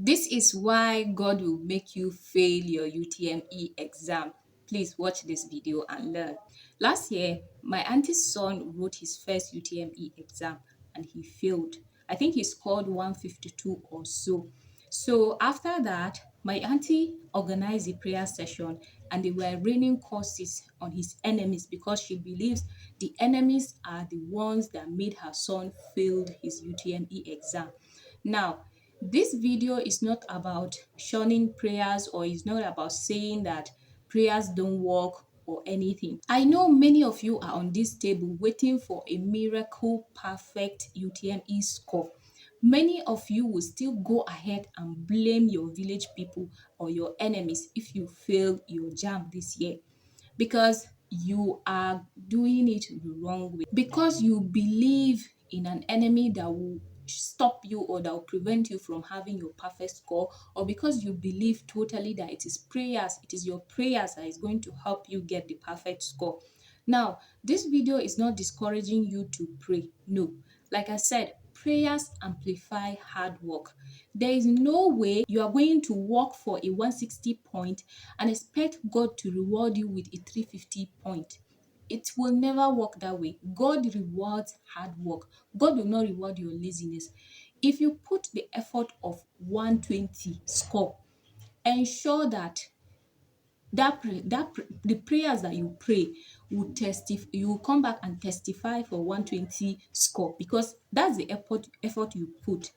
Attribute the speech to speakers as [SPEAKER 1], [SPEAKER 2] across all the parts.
[SPEAKER 1] This is why God will make you fail your UTME exam. Please watch this video and learn. Last year, my auntie's son wrote his first UTME exam and he failed. I think he scored 152 or so. So after that, my auntie organized a prayer session and they were raining curses on his enemies because she believes the enemies are the ones that made her son fail his UTME exam. Now, this video is not about shunning prayers or is not about saying that prayers don't work or anything. I know many of you are on this table waiting for a miracle perfect UTME score. Many of you will still go ahead and blame your village people or your enemies if you fail your JAMB this year because you are doing it the wrong way. Because you believe in an enemy that will stop you or that will prevent you from having your perfect score, or because you believe totally that it is prayers, it is your prayers that is going to help you get the perfect score. Now, this video is not discouraging you to pray. No. Like I said, prayers amplify hard work. There is no way you are going to work for a 160 point and expect God to reward you with a 350 point. It will never work that way. God rewards hard work. God will not reward your laziness. If you put the effort of 120 score, ensure that the prayers that you pray will testify, you will come back and testify for 120 score because that's the effort you put.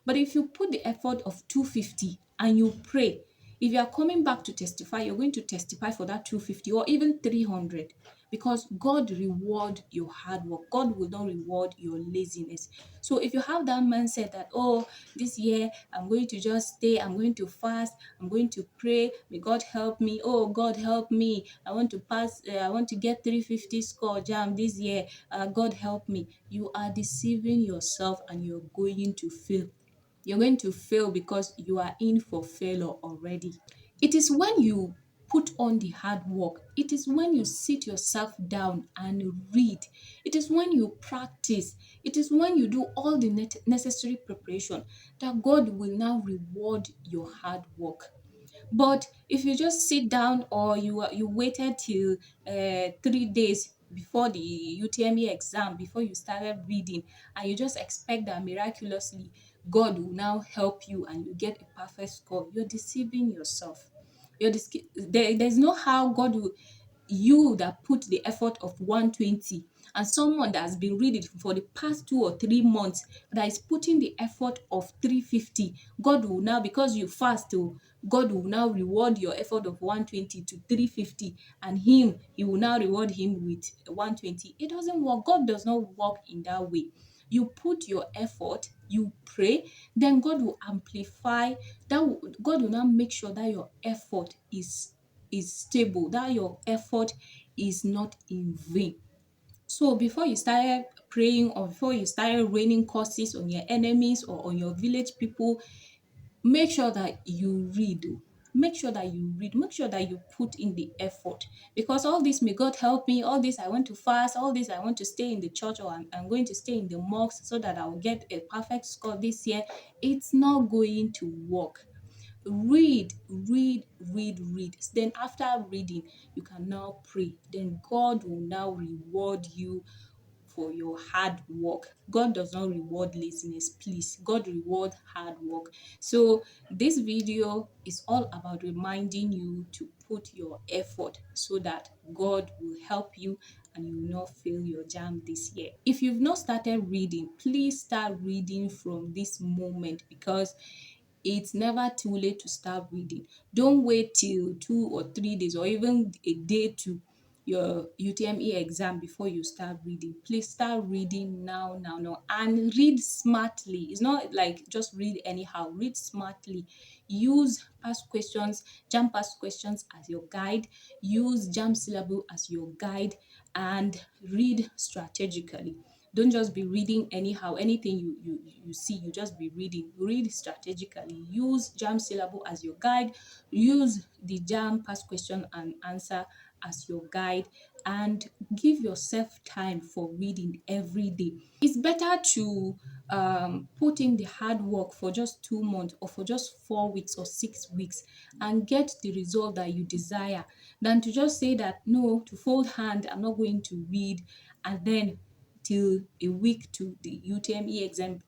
[SPEAKER 1] But if you put the effort of 250 and you pray, if you are coming back to testify, you're going to testify for that 250 or even 300 because God reward your hard work. God will not reward your laziness. So if you have that mindset that, oh, this year I'm going to just stay, I'm going to fast, I'm going to pray, may God help me. Oh, God help me. I want to pass, I want to get 350 score jam this year. God help me. You are deceiving yourself and you're going to fail. You're going to fail because you are in for failure already. It is when you put on the hard work, it is when you sit yourself down and read, it is when you practice, it is when you do all the necessary preparation that God will now reward your hard work. But if you just sit down or you waited till 3 days before the UTME exam before you started reading and you just expect that miraculously God will now help you and you get a perfect score, you're deceiving yourself. There's no how God will, you that put the effort of 120 and someone that has been reading for the past 2 or 3 months that is putting the effort of 350, God will now, because you fast, God will now reward your effort of 120 to 350 and he will now reward him with 120. It doesn't work. God does not work in that way. You put your effort, you pray, then God will amplify that. God will now make sure that your effort is stable, that your effort is not in vain. So before you started praying or before you started raining curses on your enemies or on your village people, make sure that you read. Make sure that you read. Make sure that you put in the effort. Because all this, may God help me, all this, I want to fast, all this, I want to stay in the church or I'm going to stay in the mosque so that I'll get a perfect score this year. It's not going to work. Read, read, read, read. Then after reading, you can now pray. Then God will now reward you for your hard work. God does not reward laziness, please. God rewards hard work. So this video is all about reminding you to put your effort so that God will help you and you will not fail your jam this year. If you've not started reading, please start reading from this moment because it's never too late to start reading. Don't wait till 2 or 3 days or even a day to your UTME exam before you start reading. Please start reading now, and read smartly. It's not like just read anyhow. Read smartly. Use past questions, jump past questions as your guide. Use jump syllable as your guide and read strategically. Don't just be reading anyhow. Anything you see, you just be reading. Read strategically. Use JAM syllable as your guide. Use the JAM past question and answer as your guide and give yourself time for reading every day. It's better to put in the hard work for just 2 months or for just 4 weeks or 6 weeks and get the result that you desire than to just say that no, to fold hand, I'm not going to read, and then till a week to the UTME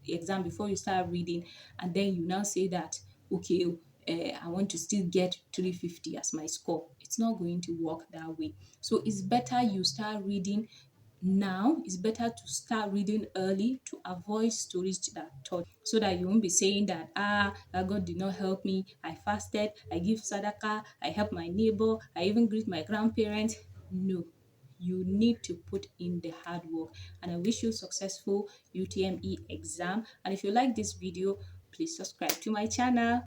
[SPEAKER 1] exam before you start reading, and then you now say that okay, I want to still get 350 as my score. It's not going to work that way. So it's better you start reading now. It's better to start reading early to avoid stories that taught, so that you won't be saying that God did not help me. I fasted, I give sadaka, I help my neighbor, I even greet my grandparents. No, you need to put in the hard work. And I wish you successful UTME exam. And if you like this video, please subscribe to my channel.